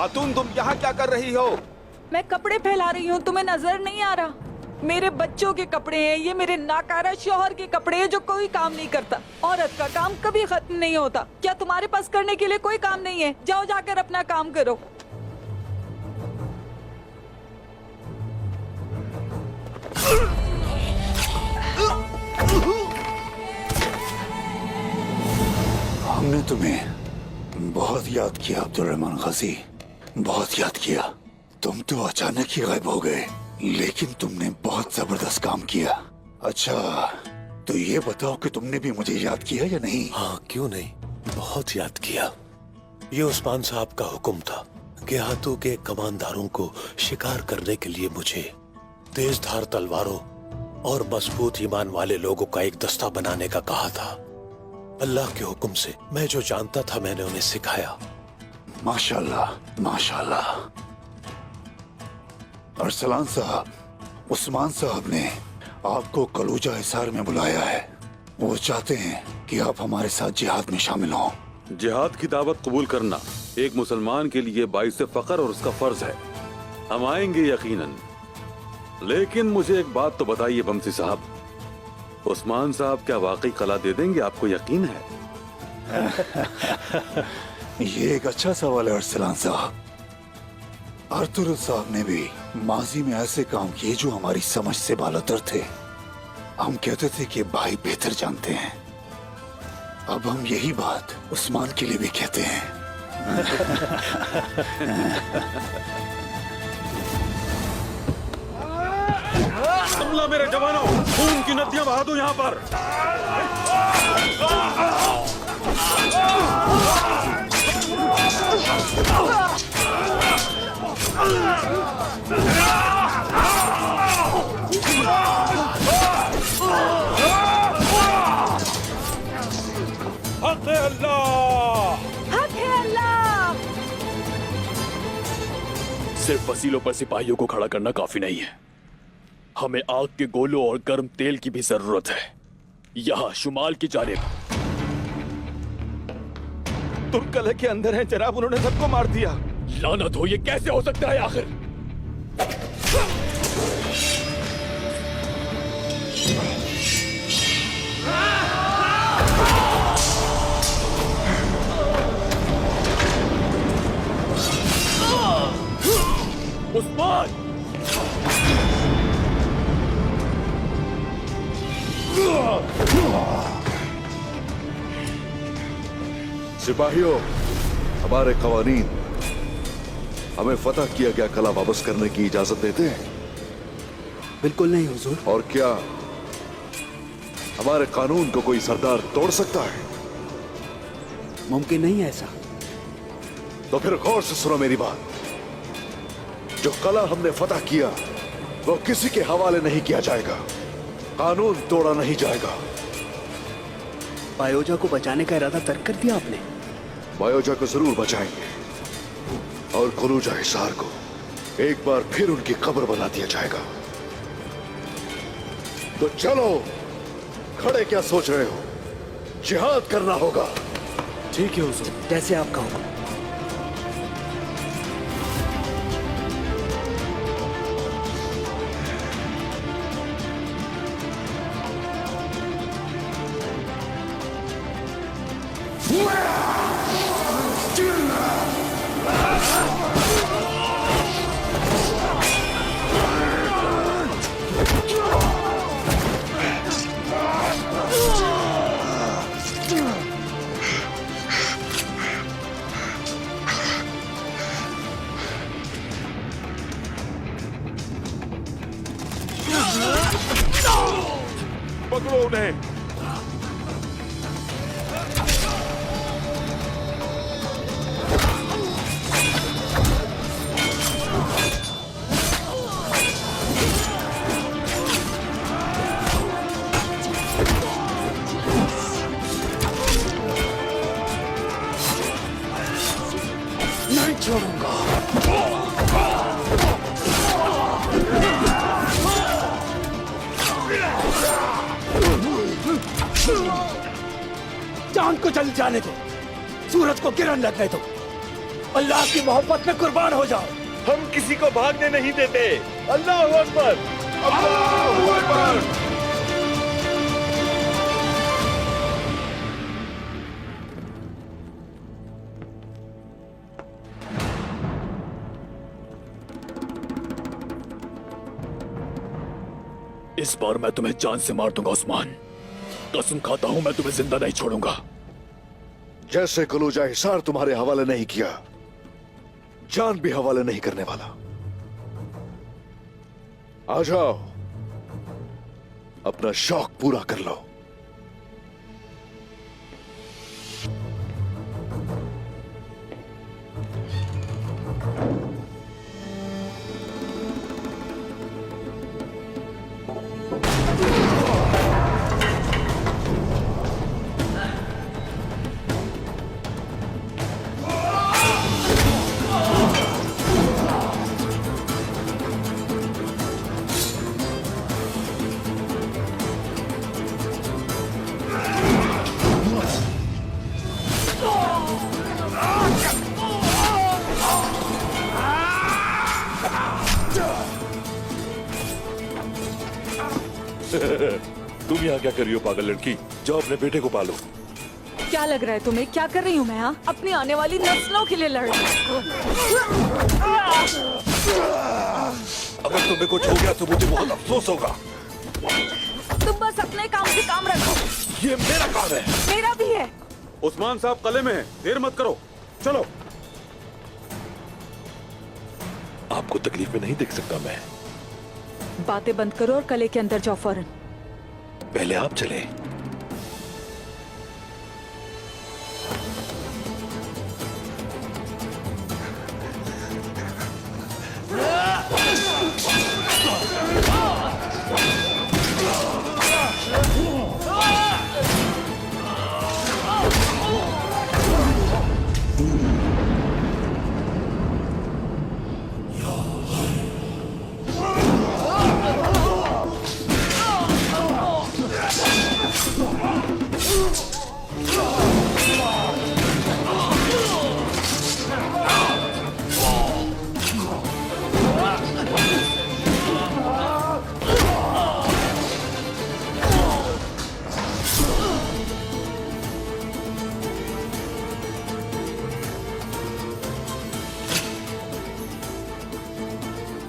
खातून तुम यहाँ क्या कर रही हो? मैं कपड़े फैला रही हूँ, तुम्हें नजर नहीं आ रहा? मेरे बच्चों के कपड़े हैं, ये मेरे नाकारा शौहर के कपड़े हैं जो कोई काम नहीं करता। औरत का काम कभी खत्म नहीं होता। क्या तुम्हारे पास करने के लिए कोई काम नहीं है? जाओ जाकर अपना काम करो। हमने तुम्हें बहुत याद किया अब्दुल रहमान गाजी, बहुत याद किया। तुम तो अचानक ही गायब हो गए, लेकिन तुमने बहुत जबरदस्त काम किया। अच्छा, तो ये बताओ कि तुमने भी मुझे याद किया या नहीं? हाँ, क्यों नहीं, बहुत याद किया। ये उस्मान साहब का हुक्म था कि हाथों के कमानदारों को शिकार करने के लिए मुझे तेज धार तलवारों और मजबूत ईमान वाले लोगों का एक दस्ता बनाने का कहा था। अल्लाह के हुक्म से मैं जो जानता था मैंने उन्हें सिखाया। माशाल्लाह, माशाल्लाह। अरसलान साहब, उस्मान साहब ने आपको कलूजा हिसार में बुलाया है। वो चाहते हैं कि आप हमारे साथ जिहाद में शामिल हों। जिहाद की दावत कबूल करना एक मुसलमान के लिए बाइस फख्र और उसका फर्ज है। हम आएंगे यकीनन। लेकिन मुझे एक बात तो बताइए बमसी साहब, उस्मान साहब क्या वाकई कला दे देंगे? आपको यकीन है? ये एक अच्छा सवाल है अरसलान साहब। आर्थर साहब ने भी माजी में ऐसे काम किए जो हमारी समझ से बालातर थे। हम कहते थे कि भाई बेहतर जानते हैं। अब हम यही बात उस्मान के लिए भी कहते हैं। हमला मेरे जवानों, खून की नदियां बहा दो यहाँ पर। हक है अल्लाह, हक है अल्लाह। सिर्फ वसीलों पर सिपाहियों को खड़ा करना काफी नहीं है, हमें आग के गोलों और गर्म तेल की भी जरूरत है। यहाँ शुमाल की जानिब तुर्कले के अंदर है जनाब, उन्होंने सबको मार दिया। लानत हो, ये कैसे हो सकता है आखिर? उस्मान! सिपाहियों, हमारे कवानीन हमें फतह किया गया कला वापस करने की इजाजत देते हैं? बिल्कुल नहीं हुजूर। और क्या हमारे कानून को कोई सरदार तोड़ सकता है? मुमकिन नहीं है ऐसा। तो फिर गौर से सुनो मेरी बात। जो कला हमने फतह किया वो किसी के हवाले नहीं किया जाएगा, कानून तोड़ा नहीं जाएगा। बायोजा को बचाने का इरादा तर्क कर दिया आपने? बायोजा को जरूर बचाएंगे और कलूजा हिसार को एक बार फिर उनकी कब्र बना दिया जाएगा। तो चलो, खड़े क्या सोच रहे हो? जिहाद करना होगा। ठीक है हुजूर, जैसे आपका हुक्म। पकड़ो उन्हें। नहीं छोड़ूंगा। चांद को जल जाने दो, सूरज को किरण लगने दो, अल्लाह की मोहब्बत में कुर्बान हो जाओ। हम किसी को भागने नहीं देते। अल्लाह अकबर, अल्लाह अकबर। इस बार मैं तुम्हें जान से मार दूंगा उस्मान। कसम खाता हूं मैं तुम्हें जिंदा नहीं छोड़ूंगा। जैसे कलूजा हिसार तुम्हारे हवाले नहीं किया, जान भी हवाले नहीं करने वाला। आ जाओ, अपना शौक पूरा कर लो। तुम यहाँ क्या कर रही हो पागल लड़की? जाओ अपने बेटे को पालो। क्या लग रहा है तुम्हें? क्या कर रही हूँ मैं? हाँ, अपनी आने वाली नस्लों के लिए लड़ रही हूँ। अगर तुम्हें कुछ हो गया तो मुझे बहुत अफसोस होगा। तुम बस अपने काम से काम रखो। ये मेरा काम है। मेरा भी है। उस्मान साहब कले में है, देर मत करो, चलो। आपको तकलीफ में नहीं देख सकता मैं। बातें बंद करो और कले के अंदर जाओ फौरन। पहले आप चले।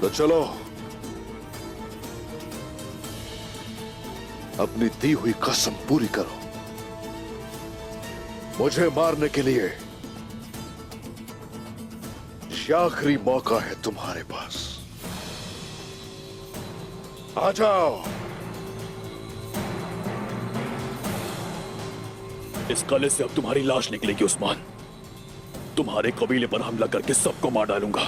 तो चलो, अपनी दी हुई कसम पूरी करो। मुझे मारने के लिए ये आखिरी मौका है तुम्हारे पास। आ जाओ। इस कले से अब तुम्हारी लाश निकलेगी उस्मान। तुम्हारे कबीले पर हमला करके सबको मार डालूंगा।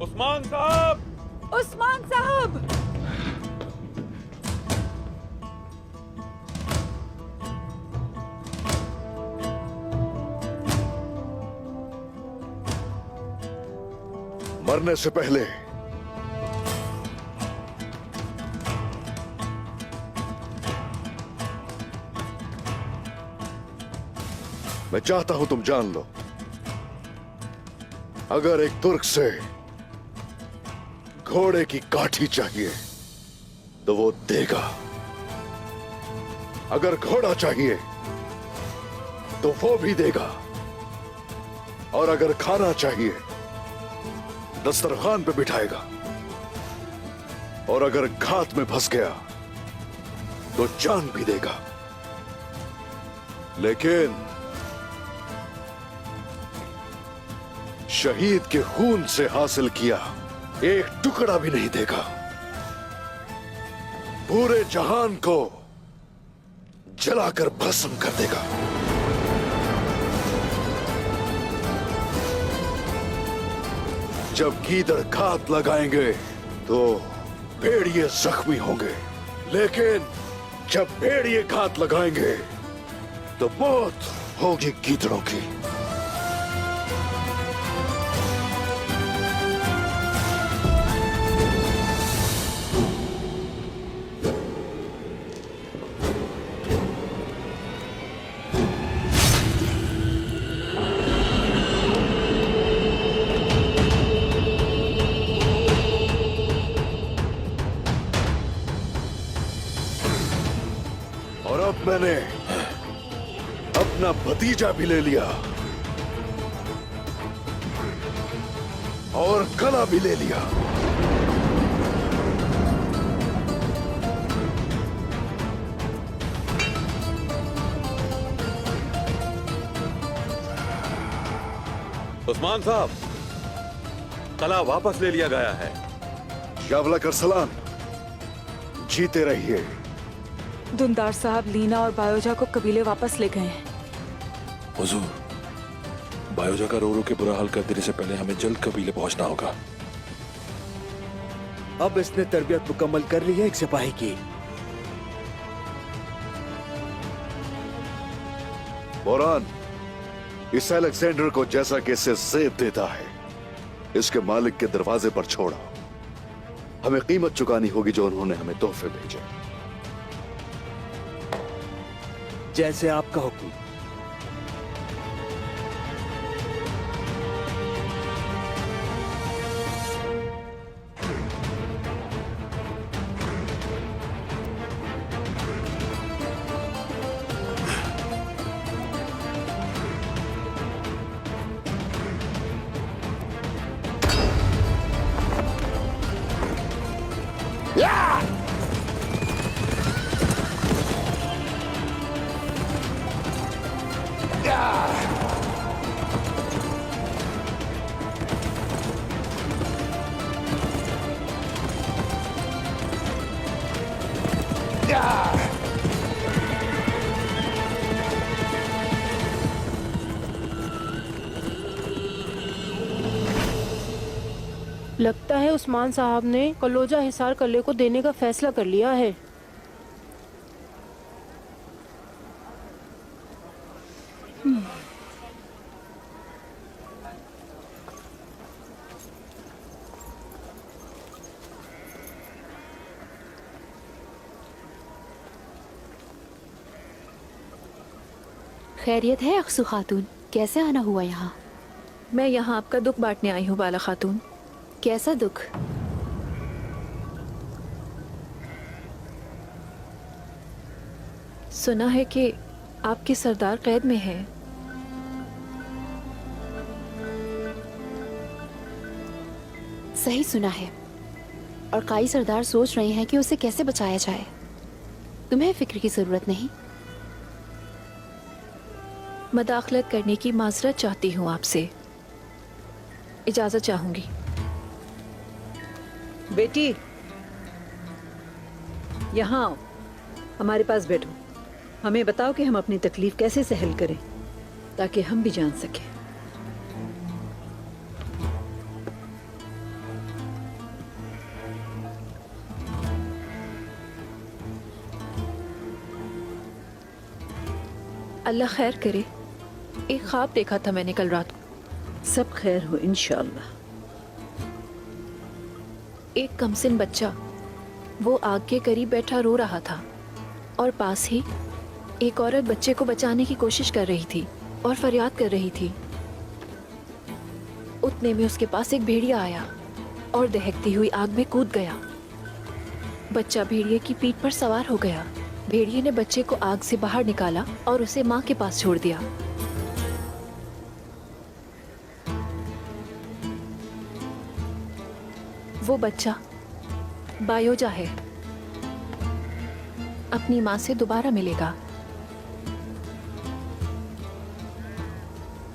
उस्मान साहब! उस्मान साहब! मरने से पहले मैं चाहता हूं तुम जान लो, अगर एक तुर्क से घोड़े की काठी चाहिए तो वो देगा, अगर घोड़ा चाहिए तो वो भी देगा, और अगर खाना चाहिए दस्तरखान पे बिठाएगा, और अगर घात में फंस गया तो जान भी देगा। लेकिन शहीद के खून से हासिल किया एक टुकड़ा भी नहीं देगा। पूरे जहान को जलाकर भस्म कर देगा। जब गीदड़ घात लगाएंगे तो भेड़िए जख्मी होंगे, लेकिन जब भेड़िए घात लगाएंगे तो मौत होगी गीदड़ों की। और अब मैंने अपना भतीजा भी ले लिया और कला भी ले लिया। उस्मान साहब, कला वापस ले लिया गया है। शावला करसलान, जीते रहिए। दुंदार साहब लीना और बायोजा को कबीले वापस ले गए हैं। हुजूर, बायोजा का रो रो के बुरा हाल कर देने से पहले हमें जल्द कबीले पहुंचना होगा। अब इसने तरबियत मुकम्मल कर ली है एक सिपाही की। बोरान, इस अलेक्जेंडर को जैसा कि इससे जेब देता है, इसके मालिक के दरवाजे पर छोड़ा। हमें कीमत चुकानी होगी जो उन्होंने हमें तोहफे भेजे। जैसे आपका हुक्म। लगता है उस्मान साहब ने कलोजा हिसार कल्ले को देने का फैसला कर लिया है। खैरियत है अक्सू खातून? कैसे आना हुआ यहाँ? मैं यहाँ आपका दुख बांटने आई हूँ बाला खातून। कैसा दुख? सुना है कि आपके सरदार कैद में हैं। सही सुना है, और काई सरदार सोच रहे हैं कि उसे कैसे बचाया जाए। तुम्हें फिक्र की जरूरत नहीं। मदाखलत करने की माजरत चाहती हूँ आपसे। इजाजत चाहूंगी। बेटी, यहाँ आओ, हमारे पास बैठो। हमें बताओ कि हम अपनी तकलीफ कैसे सहल करें ताकि हम भी जान सकें। अल्लाह खैर करे। एक ख्वाब देखा था मैंने कल रात को। सब खैर हो इंशाअल्लाह। एक कमसिन बच्चा वो आग के करीब बैठा रो रहा था और पास ही एक औरत बच्चे को बचाने की कोशिश कर रही थी और फरियाद कर रही थी। उतने में उसके पास एक भेड़िया आया और दहकती हुई आग में कूद गया। बच्चा भेड़िए की पीठ पर सवार हो गया। भेड़िए ने बच्चे को आग से बाहर निकाला और उसे माँ के पास छोड़ दिया। वो बच्चा बायोजा है, अपनी माँ से दोबारा मिलेगा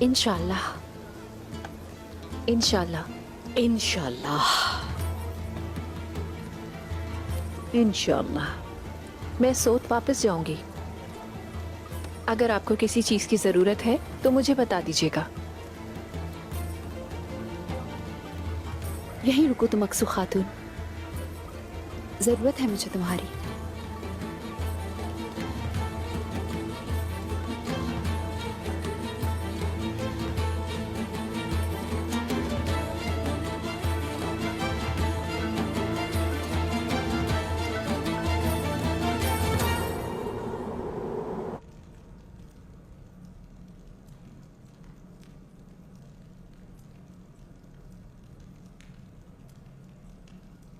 इंशाअल्लाह। इंशाल्लाह। इंशाल्लाह, इंशाल्लाह। मैं सोत वापस जाऊंगी। अगर आपको किसी चीज की जरूरत है तो मुझे बता दीजिएगा। यहीं रुको तुम अक्सू खातून, जरूरत है मुझे तुम्हारी।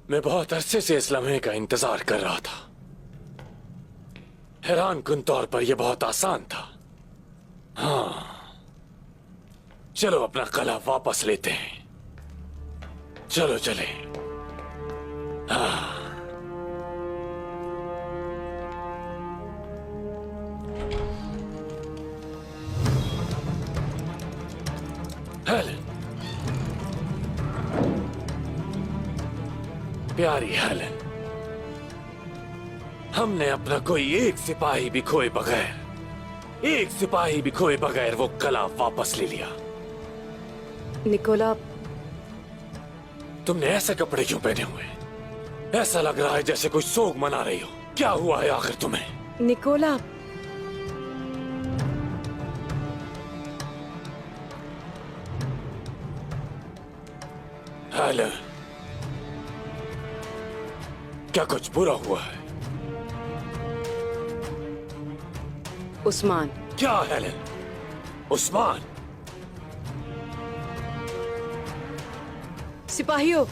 मैं बहुत अरसे से इस लम्हे का इंतजार कर रहा था। हैरान कुन तौर पर यह बहुत आसान था। हाँ, चलो अपना कला वापस लेते हैं। चलो चले। हाँ। हेलन, प्यारी हेलन, हमने अपना कोई एक सिपाही भी खोए बगैर वो कला वापस ले लिया। निकोला, तुमने ऐसे कपड़े क्यों पहने हुए? ऐसा लग रहा है जैसे कोई सोग मना रही हो। क्या हुआ है आखिर तुम्हें? निकोला, हेलन, क्या कुछ बुरा हुआ है? उस्मान। क्या हेलन? उस्मान? सिपाहियों,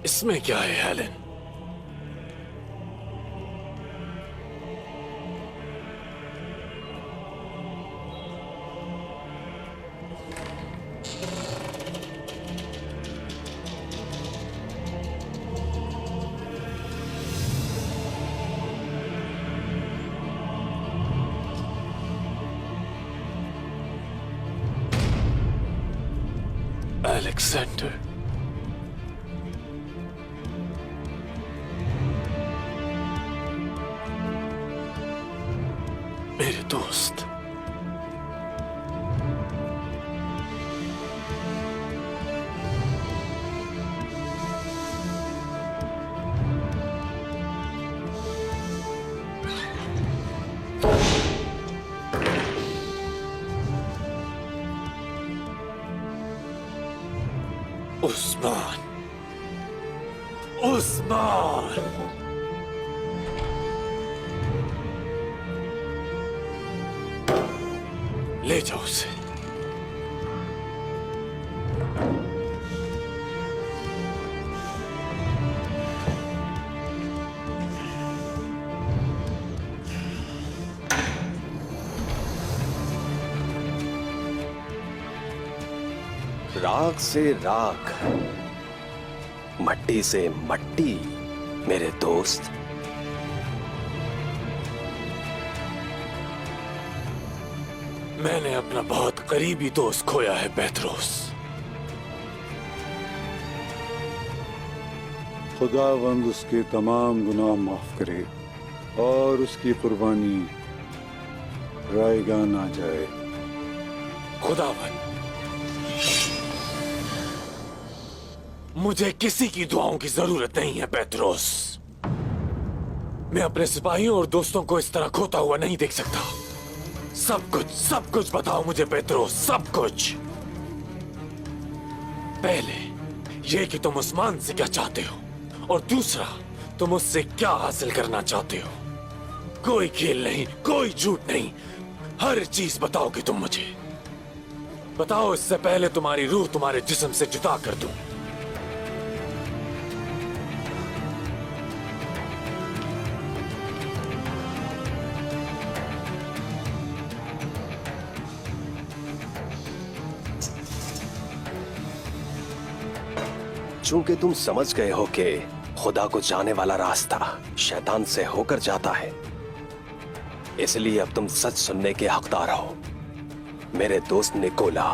इसमें क्या है हेलन? अलेक्जेंडर, मेरे दोस्त, उस्मान, उस्मान, ले जाओ उसे। राख से राख, मट्टी से मट्टी, मेरे दोस्त। मैंने अपना बहुत करीबी दोस्त खोया है पेत्रोस। खुदावंद उसके तमाम गुनाह माफ करे और उसकी कुर्बानी रायगान आ जाए। खुदावन, मुझे किसी की दुआओं की जरूरत नहीं है पेत्रोस। मैं अपने सिपाहियों और दोस्तों को इस तरह खोता हुआ नहीं देख सकता। सब कुछ बताओ मुझे पेत्रोस, सब कुछ। पहले ये कि तुम उस्मान से क्या चाहते हो, और दूसरा तुम उससे क्या हासिल करना चाहते हो। कोई खेल नहीं, कोई झूठ नहीं, हर चीज बताओगे तुम मुझे। बताओ इससे पहले तुम्हारी रूह तुम्हारे जिस्म से जुदा कर दूं। चूंकि तुम समझ गए हो कि खुदा को जाने वाला रास्ता शैतान से होकर जाता है, इसलिए अब तुम सच सुनने के हकदार हो। मेरे दोस्त निकोला,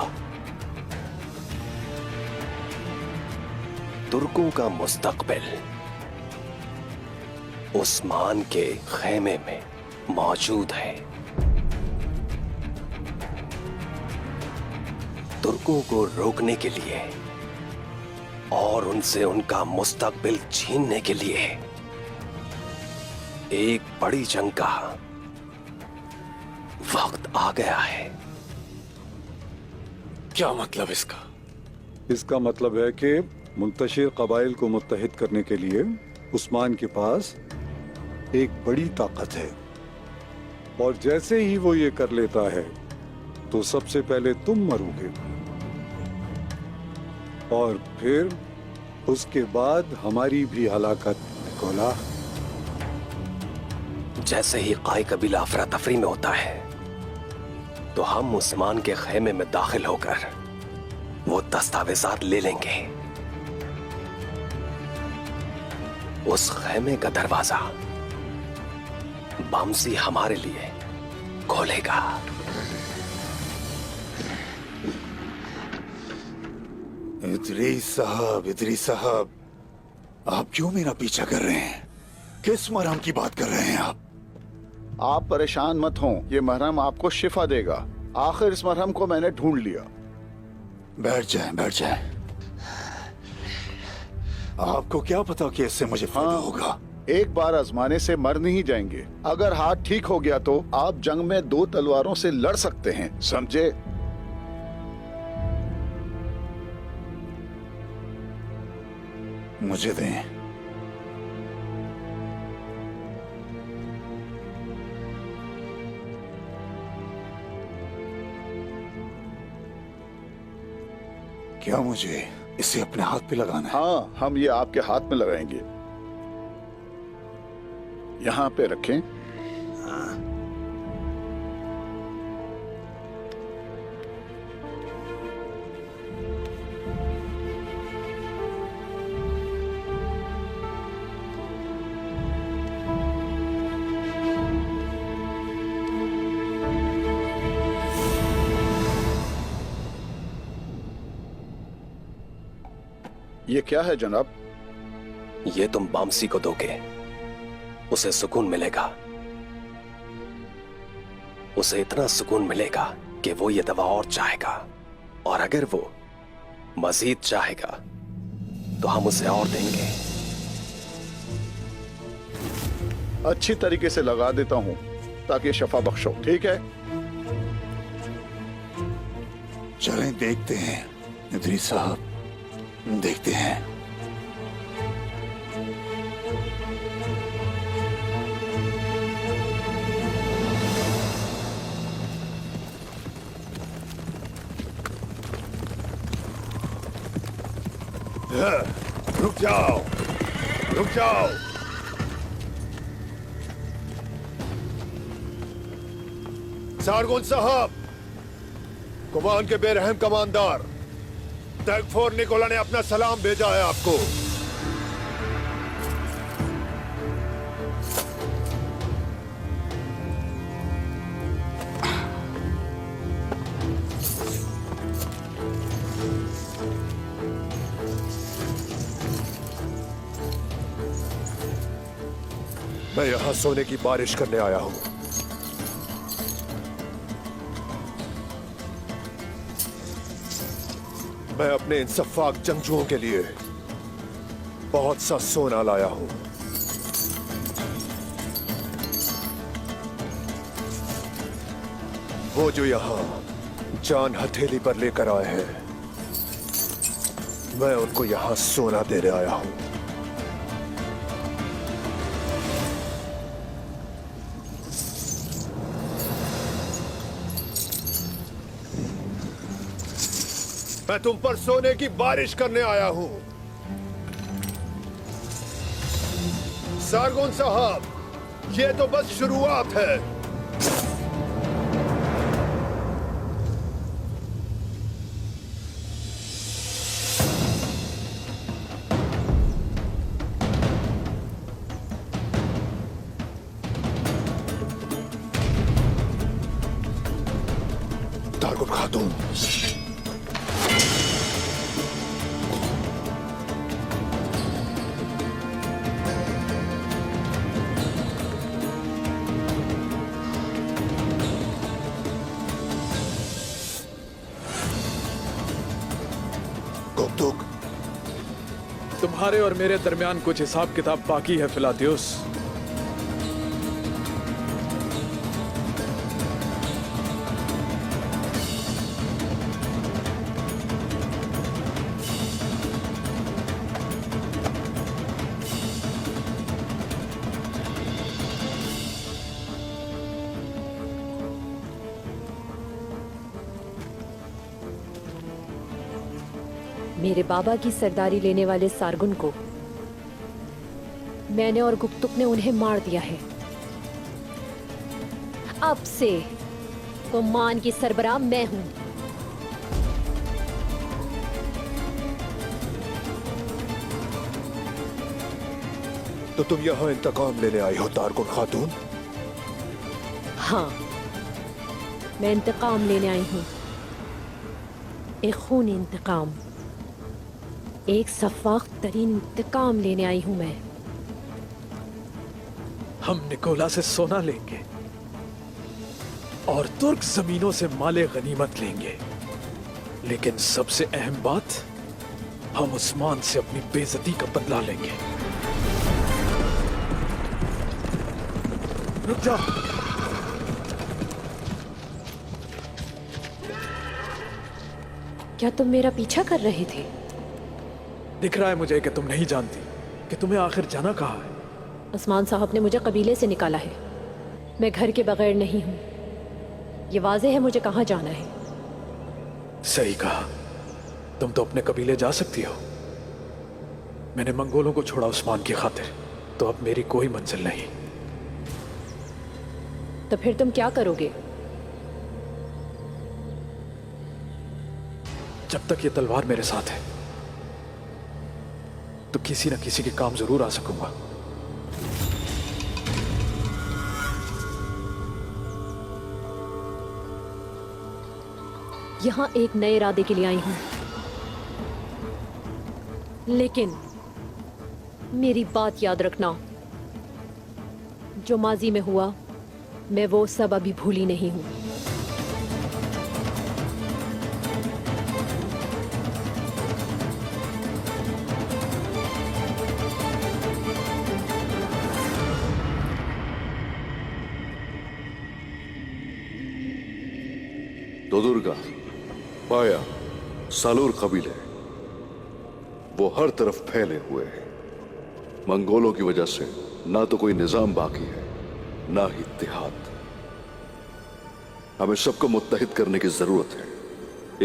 तुर्कों का मुस्तकबिल उस्मान के खेमे में मौजूद है। तुर्कों को रोकने के लिए और उनसे उनका मुस्तकबिल छीनने के लिए एक बड़ी जंग का वक्त आ गया है। क्या मतलब इसका? इसका मतलब है कि मुंतशिर कबाइल को मुत्तहिद करने के लिए उस्मान के पास एक बड़ी ताकत है, और जैसे ही वो ये कर लेता है तो सबसे पहले तुम मरोगे और फिर उसके बाद हमारी भी हलाकत। निकोला, जैसे ही काई कबीला अफरा तफरी में होता है तो हम उस्मान के खेमे में दाखिल होकर वो दस्तावेजात ले लेंगे। उस खेमे का दरवाजा बामसी हमारे लिए खोलेगा। इदरीस साहब, आप क्यों मेरा पीछा कर रहे हैं? किस मरहम की बात कर रहे हैं आप? आप परेशान मत हों, ये मरहम आपको शिफा देगा। आखिर इस मरहम को मैंने ढूंढ लिया। बैठ जाएं, बैठ जाएं। आपको क्या पता कि इससे मुझे फायदा होगा? एक बार आजमाने से मर नहीं जाएंगे। अगर हाथ ठीक हो गया तो आप जंग में 2 तलवारों से लड़ सकते हैं, समझे? मुझे दें। क्या मुझे इसे अपने हाथ पे लगाना है? हाँ, हम ये आपके हाथ में लगाएंगे। यहाँ पे रखें। ये क्या है जनाब? ये तुम बामसी को दोगे, उसे सुकून मिलेगा। उसे इतना सुकून मिलेगा कि वो ये दवा और चाहेगा, और अगर वो मजीद चाहेगा तो हम उसे और देंगे। अच्छी तरीके से लगा देता हूँ ताकि शफा बख्शो, ठीक है? चलें देखते हैं इदरीस साहब, देखते हैं। रुक जाओ, रुक जाओ। सारगुन साहब, कुमान के बेरहम कमांडर तैगफोर निकोला ने अपना सलाम भेजा है आपको। मैं यहां सोने की बारिश करने आया हूं। मैं अपने इन सफाक जंगजुओं के लिए बहुत सा सोना लाया हूं। वो जो यहां जान हथेली पर लेकर आए हैं, मैं उनको यहां सोना देने आया हूं। मैं तुम पर सोने की बारिश करने आया हूं। सारगोन साहब, ये तो बस शुरुआत है। तारगुन खातून, गुप्तुक, तुम्हारे और मेरे दरमियान कुछ हिसाब किताब बाकी है फिलातियुस। मेरे बाबा की सरदारी लेने वाले सारगुन को मैंने और गुप्तुक ने उन्हें मार दिया है। अब से कुमान की सरबराह मैं हूं। तो तुम यहाँ इंतकाम लेने आई हो तारगुन खातून? हाँ, मैं इंतकाम लेने आई हूं। एक खूनी इंतकाम, एक सफाक तरीन इंतकाम लेने आई हूं मैं। हम निकोला से सोना लेंगे और तुर्क जमीनों से माले गनीमत लेंगे, लेकिन सबसे अहम बात, हम उस्मान से अपनी बेइज्जती का बदला लेंगे। रुक जाओ। क्या तुम मेरा पीछा कर रहे थे? दिख रहा है मुझे कि तुम नहीं जानती कि तुम्हें आखिर जाना कहाँ है। उस्मान साहब ने मुझे कबीले से निकाला है। मैं घर के बगैर नहीं हूं। ये वाज़ेह है मुझे कहाँ जाना है। सही कहा, तुम तो अपने कबीले जा सकती हो। मैंने मंगोलों को छोड़ा उस्मान की खातिर, तो अब मेरी कोई मंजिल नहीं। तो फिर तुम क्या करोगे? जब तक ये तलवार मेरे साथ है तो किसी न किसी के काम जरूर आ सकूंगा। यहां एक नए इरादे के लिए आई हूं, लेकिन मेरी बात याद रखना, जो माजी में हुआ मैं वो सब अभी भूली नहीं हूं। दोदुर्गा, पाया, सालूर कबीले वो हर तरफ फैले हुए हैं। मंगोलों की वजह से ना तो कोई निजाम बाकी है, ना ही इत्तेहाद। हमें सबको मुत्तहिद करने की जरूरत है।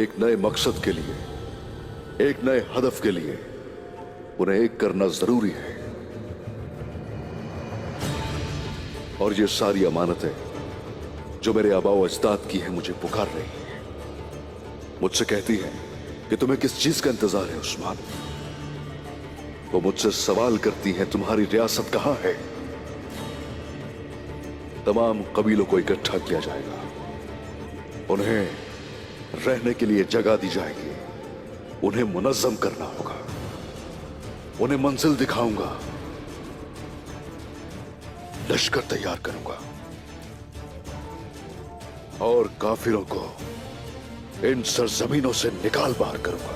एक नए मकसद के लिए, एक नए हदफ के लिए उन्हें एक करना जरूरी है। और ये सारी अमानतें जो मेरे आबाओ अजदाद की है मुझे पुकार रही है, मुझसे कहती है कि तुम्हें किस चीज का इंतजार है उस्मान। वो मुझसे सवाल करती है तुम्हारी रियासत कहां है। तमाम कबीलों को इकट्ठा किया जाएगा, उन्हें रहने के लिए जगह दी जाएगी, उन्हें मुनज्जम करना होगा, उन्हें मंजिल दिखाऊंगा, लश्कर तैयार करूंगा और काफिरों को इन सरजमीनों से निकाल बाहर करूंगा।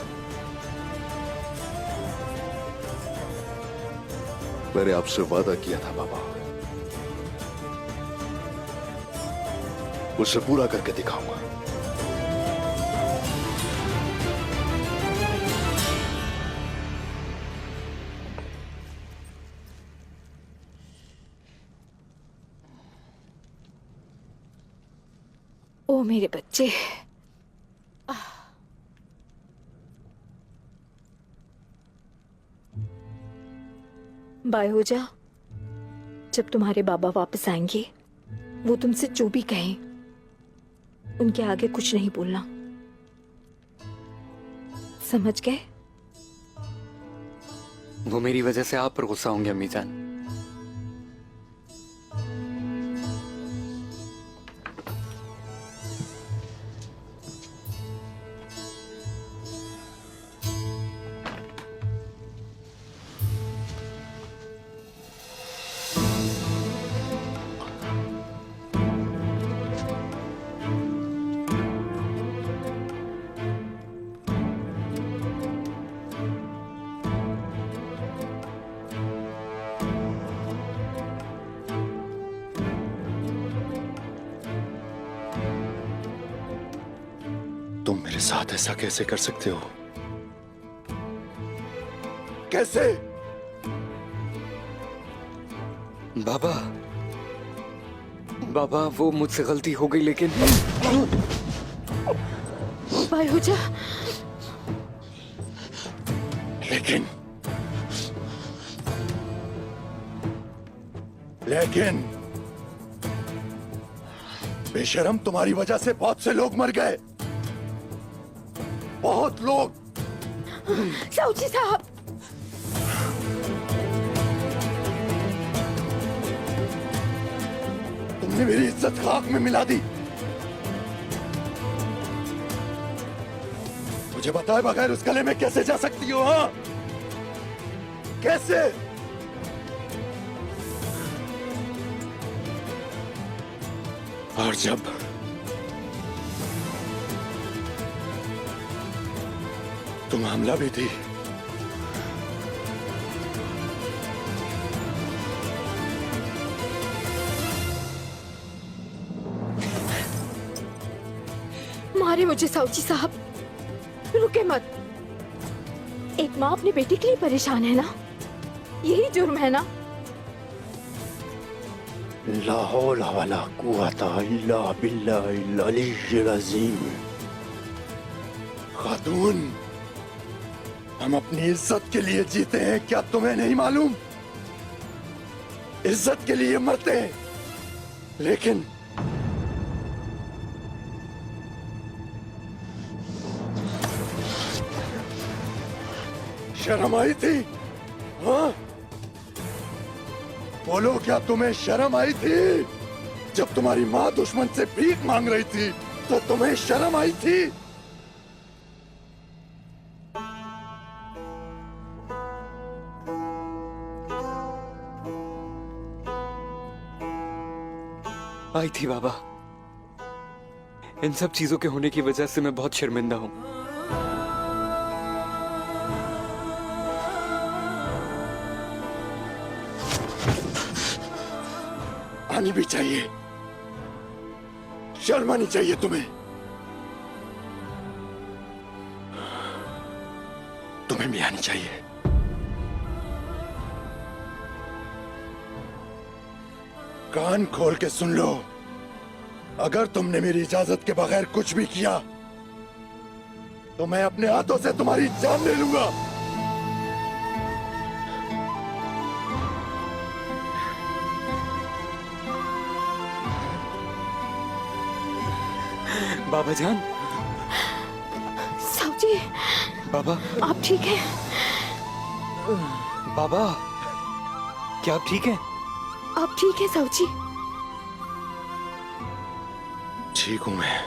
मैंने आपसे वादा किया था बाबा, उसे पूरा करके दिखाऊंगा। ओ मेरे बच्चे, बाय हो जा। जब तुम्हारे बाबा वापस आएंगे वो तुमसे जो भी कहें उनके आगे कुछ नहीं बोलना, समझ गए? वो मेरी वजह से आप पर गुस्सा होंगे अम्मी जान। तुम मेरे साथ ऐसा कैसे कर सकते हो? कैसे? बाबा, बाबा वो मुझसे गलती हो गई, लेकिन बाय हो जा। लेकिन बेशरम, तुम्हारी वजह से बहुत से लोग मर गए, बहुत लोग। साउजी साहब, तुमने मेरी इज्जत खाक में मिला दी। मुझे बताए बगैर उस गले में कैसे जा सकती हो? हाँ, कैसे? और जब तुम हमला भी थी, मारे मुझे साउजी साहब, रुके मत। एक माँ अपनी बेटी के लिए परेशान है ना, यही जुर्म है ना? ला हौला वला कुव्वता इल्ला बिल्लाहिल अलीय्यिल अज़ीम। खातून, हम अपनी इज्जत के लिए जीते हैं, क्या तुम्हें नहीं मालूम? इज्जत के लिए मरते हैं, लेकिन शर्म आई थी? हाँ, बोलो, क्या तुम्हें शर्म आई थी? जब तुम्हारी माँ दुश्मन से भीख मांग रही थी तो तुम्हें शर्म आई थी? आई थी बाबा। इन सब चीजों के होने की वजह से मैं बहुत शर्मिंदा हूं। आनी भी चाहिए, शर्म आनी चाहिए तुम्हें। तुम्हें भी आनी चाहिए। कान खोल के सुन लो, अगर तुमने मेरी इजाजत के बगैर कुछ भी किया तो मैं अपने हाथों से तुम्हारी जान ले लूंगा। बाबा जान। साउजी, बाबा, आप ठीक हैं? बाबा, क्या आप ठीक हैं? आप ठीक हैं साउजी? ठीक हूं मैं।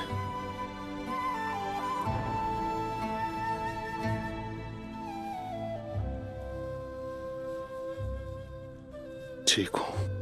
ठीक हूं।